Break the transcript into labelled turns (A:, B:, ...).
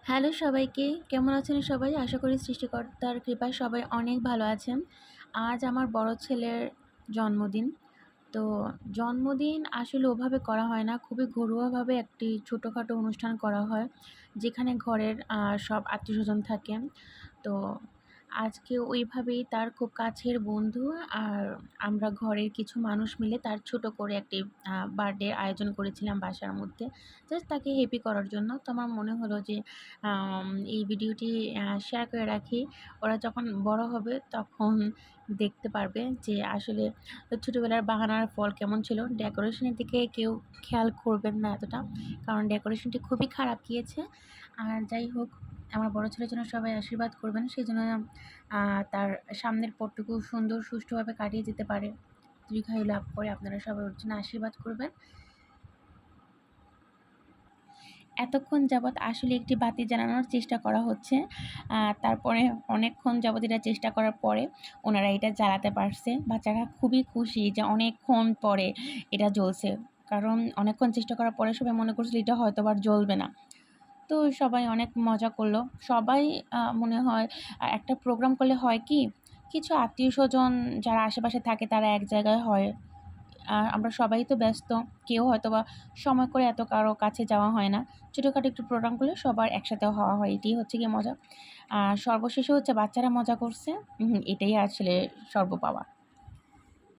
A: Hello সবাইকে, কেমন আছেন সবাই? আশা করি সৃষ্টিকর্তার কৃপায় সবাই অনেক ভালো আছেন। আজ আমার বড় ছেলের জন্মদিন। তো জন্মদিন আসলে ওভাবে করা হয় না। খুবই ঘরোয়াভাবে একটি ছোটোখাটো অনুষ্ঠান করা হয়। যেখানে ঘরের সব আত্মীয়স্বজন থাকেন। তো আজকে ওইভাবেই তার খুব কাছের বন্ধু আর আমরা ঘরের কিছু মানুষ মিলে তার ছোট করে একটি বার্থডে আয়োজন করেছিলাম বাসার মধ্যে। জাস্ট তাকে হ্যাপি করার জন্য। তো আমার মনে হলো যে এই ভিডিওটি শেয়ার করে রাখি। ওরা যখন বড় হবে তখন দেখতে পারবে যে আসলে ছোটোবেলার বাহানার ফল কেমন ছিল। ডেকোরেশনের দিকে কেউ খেয়াল করবেন না এতটা। কারণ ডেকোরেশনটি খুবই খারাপ গিয়েছে। আর যাই হোক, আমার বড় ছেলের জন্য সবাই আশীর্বাদ করবেন। সেজন্য তার সামনের পথটুকু সুন্দর সুষ্ঠুভাবে কাটিয়ে যেতে পারে। দীর্ঘায়ু লাভ করে আপনারা সবাই ওর জন্য আশীর্বাদ করবেন। এতক্ষণ যাবৎ আসলে একটি বাতি জ্বালানোর চেষ্টা করা হচ্ছে। তারপরে অনেকক্ষণ যাবৎ এটা চেষ্টা করার পরে ওনারা এটা জ্বালাতে পারছে। বাচ্চারা খুবই খুশি যে অনেকক্ষণ পরে এটা জ্বলছে। কারণ অনেকক্ষণ চেষ্টা করার পরে সবাই মনে করছিল এটা হয়তোবা আর জ্বলবে না। তো সবাই অনেক মজা করলো। সবাই মনে হয় একটা প্রোগ্রাম করলে হয় কি, কিছু আত্মীয়স্বজন যারা আশেপাশে থাকে তারা এক জায়গায় হয়। আর আমরা সবাই তো ব্যস্ত। কেউ হয়তোবা সময় করে এত কারো কাছে যাওয়া হয় না। ছোটোখাটো একটু প্রোগ্রাম করলে সবার একসাথে হওয়া হয়। এটাই হচ্ছে গিয়ে মজা। সর্বশেষে হচ্ছে বাচ্চারা মজা করছে। এটাই আসলে সর্বপাওয়া।